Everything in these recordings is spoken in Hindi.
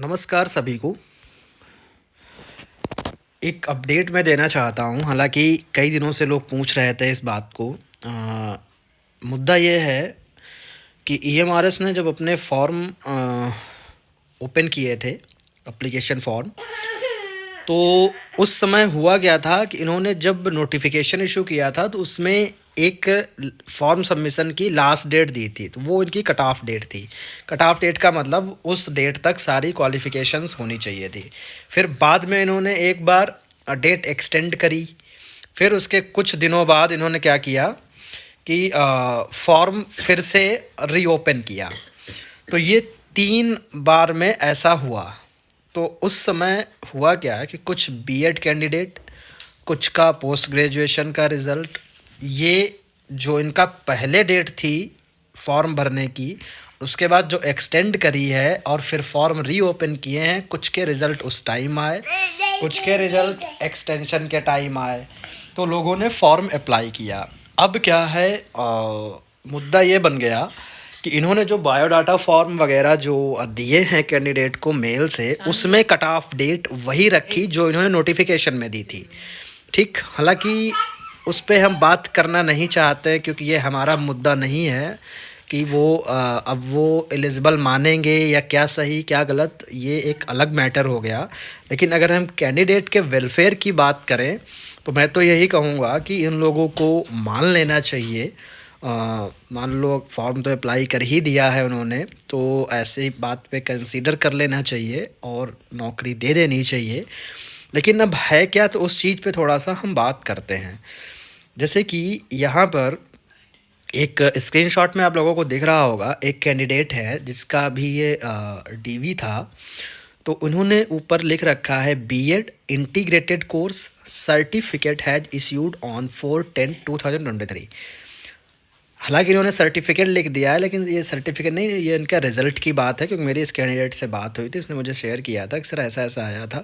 नमस्कार सभी को। एक अपडेट मैं देना चाहता हूँ, हालाँकि कई दिनों से लोग पूछ रहे थे इस बात को। मुद्दा ये है कि ईएमआरएस ने जब अपने फॉर्म ओपन किए थे, एप्लीकेशन फॉर्म, तो उस समय हुआ क्या था कि इन्होंने जब नोटिफिकेशन इशू किया था तो उसमें एक फॉर्म सबमिशन की लास्ट डेट दी थी, तो वो इनकी कट ऑफ डेट थी। कट ऑफ डेट का मतलब उस डेट तक सारी क्वालिफिकेशंस होनी चाहिए थी। फिर बाद में इन्होंने एक बार डेट एक्सटेंड करी। फिर उसके कुछ दिनों बाद इन्होंने क्या किया कि फॉर्म फिर से रीओपन किया। तो ये 3 बार में ऐसा हुआ। तो उस समय हुआ क्या है कि कुछ बीएड कैंडिडेट, कुछ का पोस्ट ग्रेजुएशन का रिज़ल्ट, ये जो इनका पहले डेट थी फॉर्म भरने की, उसके बाद जो एक्सटेंड करी है और फिर फॉर्म रीओपन किए हैं, कुछ के रिज़ल्ट उस टाइम आए, कुछ के रिज़ल्ट एक्सटेंशन के टाइम आए। तो लोगों ने फॉर्म अप्लाई किया। अब क्या है, मुद्दा ये बन गया कि इन्होंने जो बायोडाटा फॉर्म वगैरह जो दिए हैं कैंडिडेट को मेल से, उसमें कट ऑफ डेट वही रखी जो इन्होंने नोटिफिकेशन में दी थी। ठीक, हालांकि उस पे हम बात करना नहीं चाहते क्योंकि ये हमारा मुद्दा नहीं है कि वो अब वो एलिजिबल मानेंगे या क्या सही क्या गलत, ये एक अलग मैटर हो गया। लेकिन अगर हम कैंडिडेट के वेलफेयर की बात करें तो मैं तो यही कहूँगा कि इन लोगों को मान लेना चाहिए। मान लो फॉर्म तो अप्लाई कर ही दिया है उन्होंने, तो ऐसे ही बात पे कंसीडर कर लेना चाहिए और नौकरी दे देनी चाहिए। लेकिन अब है क्या, तो उस चीज़ पे थोड़ा सा हम बात करते हैं। जैसे कि यहाँ पर एक स्क्रीनशॉट में आप लोगों को दिख रहा होगा, एक कैंडिडेट है जिसका भी ये डीवी था। तो उन्होंने ऊपर लिख रखा है BEd integrated course certificate has issued on 4/10/2023। हालांकि इन्होंने सर्टिफिकेट लिख दिया है, लेकिन ये सर्टिफिकेट नहीं, ये इनका रिज़ल्ट की बात है, क्योंकि मेरी इस कैंडिडेट से बात हुई थी, इसने मुझे शेयर किया था कि सर ऐसा ऐसा आया था।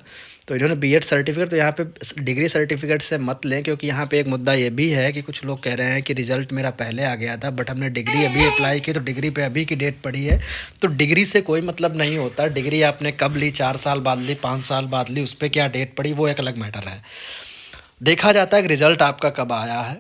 तो इन्होंने बीएड सर्टिफिकेट, तो यहाँ पे डिग्री सर्टिफिकेट से मत लें, क्योंकि यहाँ पे एक मुद्दा ये भी है कि कुछ लोग कह रहे हैं कि रिज़ल्ट मेरा पहले आ गया था बट हमने डिग्री अभी अप्लाई की तो डिग्री पे अभी की डेट पड़ी है। तो डिग्री से कोई मतलब नहीं होता। डिग्री आपने कब ली, 4 साल बाद ली, 5 साल बाद ली, उस पर क्या डेट पड़ी, वो एक अलग मैटर है। देखा जाता है कि रिज़ल्ट आपका कब आया है।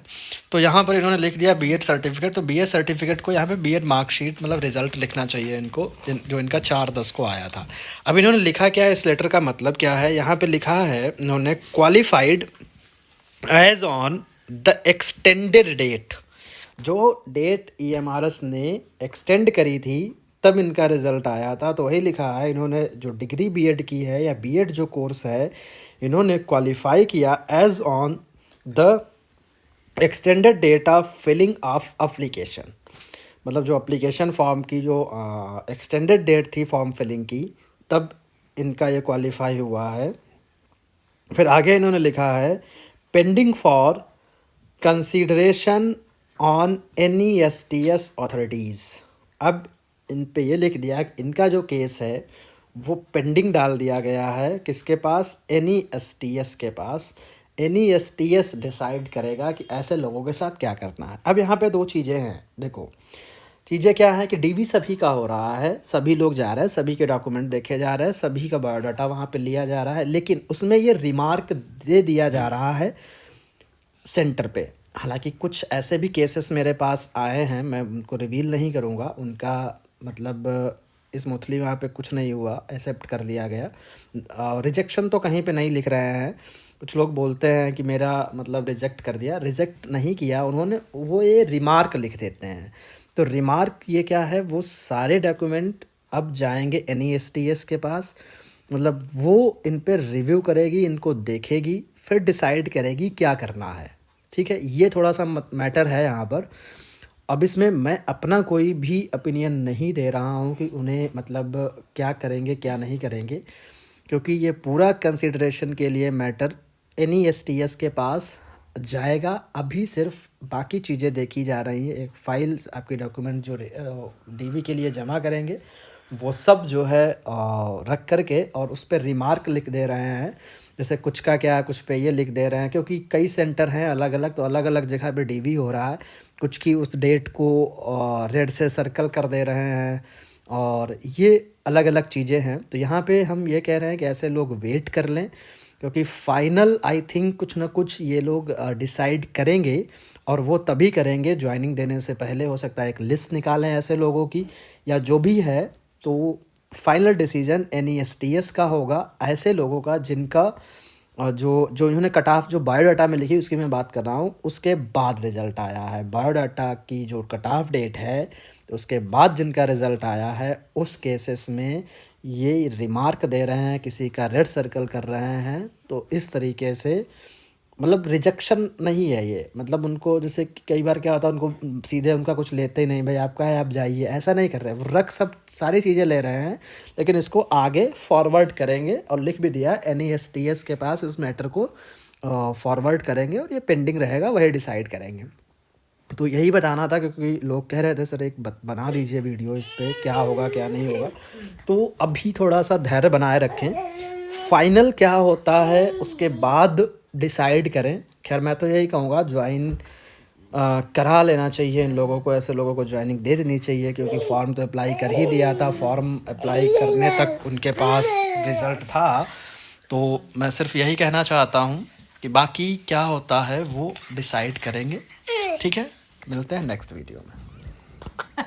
तो यहाँ पर इन्होंने लिख दिया बीएड सर्टिफिकेट, तो बीएड सर्टिफिकेट को यहाँ पे बीएड मार्कशीट मतलब रिज़ल्ट लिखना चाहिए इनको, जो इनका 4/10 को आया था। अब इन्होंने लिखा क्या है, इस लेटर का मतलब क्या है, यहाँ पे लिखा है इन्होंने qualified as on the extended date. जो डेट ईएमआरएस ने एक्सटेंड करी थी तब इनका रिज़ल्ट आया था। तो वही लिखा है, इन्होंने जो डिग्री बीएड की है या बीएड जो कोर्स है, इन्होंने क्वालिफाई किया as on the extended date of filling of application. मतलब जो एप्लीकेशन फॉर्म की जो एक्सटेंडेड डेट थी फॉर्म फिलिंग की, तब इनका ये क्वालिफाई हुआ है। फिर आगे इन्होंने लिखा है pending for consideration on NESTS authorities. अब इन पे ये लिख दिया कि इनका जो केस है वो पेंडिंग डाल दिया गया है, किसके पास, NESTS के पास। NESTS डिसाइड करेगा कि ऐसे लोगों के साथ क्या करना है। अब यहाँ पे 2 चीज़ें हैं, देखो चीज़ें क्या है कि डीवी सभी का हो रहा है, सभी लोग जा रहे हैं, सभी के डॉक्यूमेंट देखे जा रहे हैं, सभी का बायोडाटा वहाँ पे लिया जा रहा है, लेकिन उसमें ये रिमार्क दे दिया जा रहा है सेंटर पे। हालांकि कुछ ऐसे भी केसेस मेरे पास आए हैं, मैं उनको रिवील नहीं करूँगा, उनका मतलब स्मूथली वहाँ पे कुछ नहीं हुआ, एक्सेप्ट कर लिया गया। रिजेक्शन तो कहीं पे नहीं लिख रहे हैं। कुछ लोग बोलते हैं कि मेरा मतलब रिजेक्ट कर दिया, रिजेक्ट नहीं किया उन्होंने, वो ये रिमार्क लिख देते हैं। तो रिमार्क ये क्या है, वो सारे डॉक्यूमेंट अब जाएंगे NESTS के पास, मतलब वो इन पर रिव्यू करेगी, इनको देखेगी, फिर डिसाइड करेगी क्या करना है। ठीक है, ये थोड़ा सा मैटर है यहाँ पर। अब इसमें मैं अपना कोई भी ओपिनियन नहीं दे रहा हूँ कि उन्हें मतलब क्या करेंगे क्या नहीं करेंगे, क्योंकि ये पूरा कंसिडरेशन के लिए मैटर NESTS के पास जाएगा। अभी सिर्फ बाकी चीज़ें देखी जा रही हैं, एक फाइल्स आपके डॉक्यूमेंट जो डीवी के लिए जमा करेंगे वो सब जो है रख करके और उस पर रिमार्क लिख दे रहे हैं। जैसे कुछ का क्या, कुछ पे ये लिख दे रहे हैं, क्योंकि कई सेंटर हैं अलग अलग, तो अलग अलग जगह पे डीवी हो रहा है। कुछ की उस डेट को रेड से सर्कल कर दे रहे हैं, और ये अलग अलग चीज़ें हैं। तो यहाँ पे हम ये कह रहे हैं कि ऐसे लोग वेट कर लें, क्योंकि फाइनल आई थिंक कुछ ना कुछ ये लोग डिसाइड करेंगे, और वो तभी करेंगे ज्वाइनिंग देने से पहले। हो सकता है एक लिस्ट निकालें ऐसे लोगों की, या जो भी है। तो फाइनल डिसीजन NESTS का होगा, ऐसे लोगों का जिनका जो जो इन्होंने कट ऑफ जो बायोडाटा में लिखी उसकी मैं बात कर रहा हूँ, उसके बाद रिज़ल्ट आया है। बायोडाटा की जो कट ऑफ डेट है उसके बाद जिनका रिज़ल्ट आया है, उस केसेस में ये रिमार्क दे रहे हैं, किसी का रेड सर्कल कर रहे हैं। तो इस तरीके से मतलब रिजेक्शन नहीं है ये, मतलब उनको जैसे कि कई बार क्या होता है, उनको सीधे उनका कुछ लेते ही नहीं, भाई आपका है आप जाइए, ऐसा नहीं कर रहे हैं। वो रख सब सारी चीज़ें ले रहे हैं, लेकिन इसको आगे फॉरवर्ड करेंगे। और लिख भी दिया NESTS के पास इस मैटर को फॉरवर्ड करेंगे, और ये पेंडिंग रहेगा, वही डिसाइड करेंगे। तो यही बताना था, क्योंकि लोग कह रहे थे सर एक बना दीजिए वीडियो इस पे, क्या होगा क्या नहीं होगा। तो अभी थोड़ा सा धैर्य बनाए रखें, फाइनल क्या होता है उसके बाद डिसाइड करें। खैर मैं तो यही कहूँगा ज्वाइन करा लेना चाहिए इन लोगों को, ऐसे लोगों को ज्वाइनिंग दे देनी चाहिए, क्योंकि फॉर्म तो अप्लाई कर ही दिया था, फॉर्म अप्लाई करने तक उनके पास रिज़ल्ट था। तो मैं सिर्फ यही कहना चाहता हूँ कि बाकी क्या होता है वो डिसाइड करेंगे। ठीक है, मिलते हैं नेक्स्ट वीडियो में।